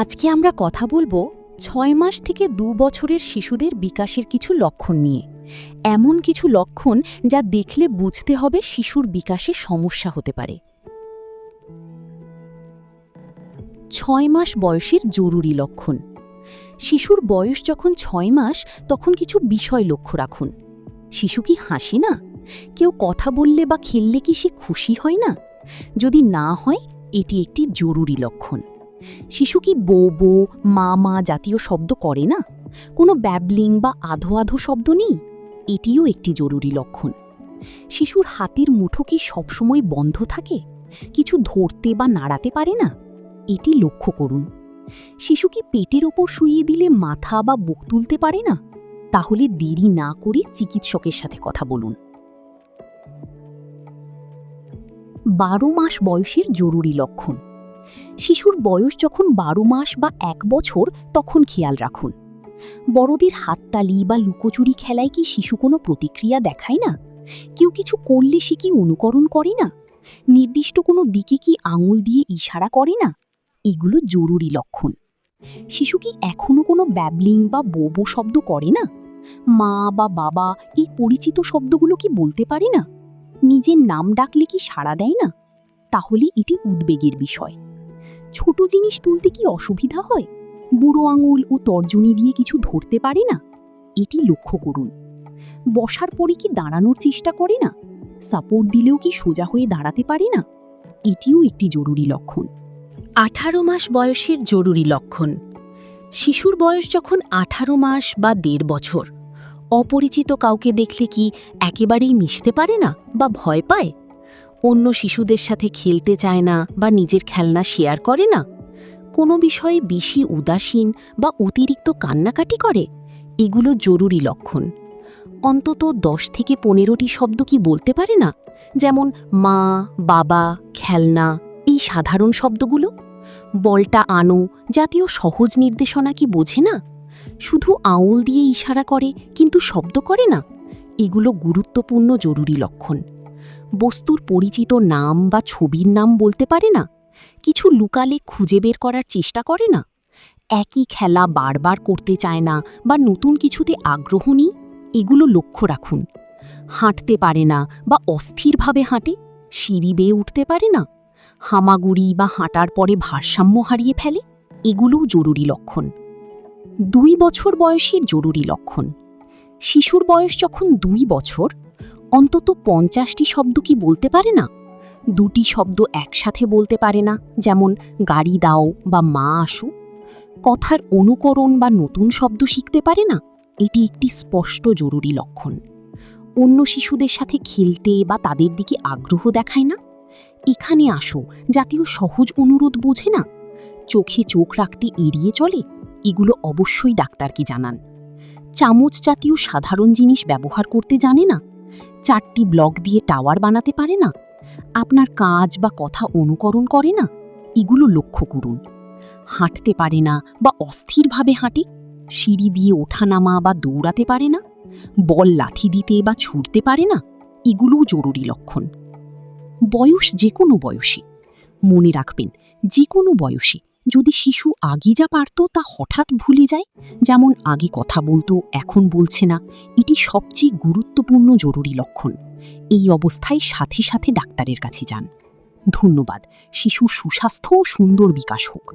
আজকে আমরা কথা বলবো ৬ মাস থেকে ২ বছরের শিশুদের বিকাশের কিছু লক্ষণ নিয়ে। এমন কিছু লক্ষণ যা দেখলে বুঝতে হবে শিশুর বিকাশে সমস্যা হতে পারে। ৬ মাস বয়সের জরুরি লক্ষণ। শিশুর বয়স যখন ৬ মাস তখন কিছু বিষয় লক্ষ্য রাখুন। শিশু কি হাসে না? কেউ কথা বললে বা খেললে কি সে খুশি হয় না? যদি না হয়, এটি একটি জরুরি লক্ষণ। শিশু কি বো বো, মা মা জাতীয় শব্দ করে না? কোনো ব্যাবলিং বা আধো আধো শব্দ নেই? এটিও একটি জরুরি লক্ষণ। শিশুর হাতের মুঠো কি সবসময় বন্ধ থাকে? কিছু ধরতে বা নাড়াতে পারে না? এটি লক্ষ্য করুন। শিশু কি পেটের ওপর শুইয়ে দিলে মাথা বা বুক তুলতে পারে না? তাহলে দেরি না করে চিকিৎসকের সাথে কথা বলুন। ১২ মাস বয়সের জরুরি লক্ষণ। শিশুর বয়স যখন ১২ মাস বা ১ বছর তখন খেয়াল রাখুন। বড়দের হাততালি বা লুকোচুরি খেলায় কি শিশু কোনো প্রতিক্রিয়া দেখায় না? কেউ কিছু করলে সে কি অনুকরণ করে না? নির্দিষ্ট কোনো দিকে কি আঙুল দিয়ে ইশারা করে না? এগুলো জরুরি লক্ষণ। শিশু কি এখনো কোনো ব্যাবলিং বা বোবো শব্দ করে না? মা বা বাবা এই পরিচিত শব্দগুলো কি বলতে পারে না? নিজের নাম ডাকলে কি সাড়া দেয় না? তাহলে এটি উদ্বেগের বিষয়। ছোট জিনিস তুলতে কি অসুবিধা হয়? বুড়ো আঙুল ও তর্জনী দিয়ে কিছু ধরতে পারে না? এটি লক্ষ্য করুন। বসার পরে কি দাঁড়ানোর চেষ্টা করে না? সাপোর্ট দিলেও কি সোজা হয়ে দাঁড়াতে পারে না? এটিও একটি জরুরি লক্ষণ। ১৮ মাস বয়সের জরুরি লক্ষণ। শিশুর বয়স যখন ১৮ মাস বা ১.৫ বছর, অপরিচিত কাউকে দেখলে কি একেবারেই মিশতে পারে না বা ভয় পায়? অন্য শিশুদের সাথে খেলতে চায় না বা নিজের খেলনা শেয়ার করে না? কোনো বিষয়ে বেশি উদাসীন বা অতিরিক্ত কান্নাকাটি করে? এগুলো জরুরি লক্ষণ। অন্তত ১০ থেকে ১৫টি শব্দ কি বলতে পারে না? যেমন মা, বাবা, খেলনা, এই সাধারণ শব্দগুলো। বলটা আনো জাতীয় সহজ নির্দেশনা কি বোঝে না? শুধু আঙুল দিয়ে ইশারা করে কিন্তু শব্দ করে না? এগুলো গুরুত্বপূর্ণ জরুরি লক্ষণ। বস্তুর পরিচিত নাম বা ছবির নাম বলতে পারে না? কিছু লুকালে খুঁজে বের করার চেষ্টা করে না? একই খেলা বারবার করতে চায় না বা নতুন কিছুতে আগ্রহ নেই? এগুলো লক্ষ্য রাখুন। হাঁটতে পারে না বা অস্থিরভাবে হাঁটে? সিঁড়ি বেয়ে উঠতে পারে না? হামাগুড়ি বা হাঁটার পরে ভারসাম্য হারিয়ে ফেলে? এগুলোও জরুরি লক্ষণ। ২ বছর বয়সের জরুরি লক্ষণ। শিশুর বয়স যখন ২ বছর, অন্তত ৫০টি শব্দ কি বলতে পারে না? ২টি শব্দ একসাথে বলতে পারে না, যেমন গাড়ি দাও বা মা আসো? কথার অনুকরণ বা নতুন শব্দ শিখতে পারে না? এটি একটি স্পষ্ট জরুরি লক্ষণ। অন্য শিশুদের সাথে খেলতে বা তাদের দিকে আগ্রহ দেখায় না? এখানে আসো জাতীয় সহজ অনুরোধ বোঝে না? চোখে চোখ রাখতে এড়িয়ে চলে? এগুলো অবশ্যই ডাক্তারকে জানান। চামচ জাতীয় সাধারণ জিনিস ব্যবহার করতে জানে না? ৪টি ব্লক দিয়ে টাওয়ার বানাতে পারে না? আপনার কাজ বা কথা অনুকরণ করে না? এগুলো লক্ষ্য করুন। হাঁটতে পারে না বা অস্থিরভাবে হাঁটে? সিঁড়ি দিয়ে ওঠানামা বা দৌড়াতে পারে না? বল লাথি দিতে বা ছুঁড়তে পারে না? এগুলোও জরুরি লক্ষণ। বয়স যে কোনো বয়সে, মনে রাখবেন, যে কোনো বয়সে যদি শিশু আগে যা পারত তা হঠাৎ ভুলে যায়, যেমন আগে কথা বলতো এখন বলছে না, এটি সবচেয়ে গুরুত্বপূর্ণ জরুরি লক্ষণ। এই অবস্থায় সাথে সাথে ডাক্তারের কাছে যান। ধন্যবাদ। শিশুর সুস্বাস্থ্য ও সুন্দর বিকাশ হোক।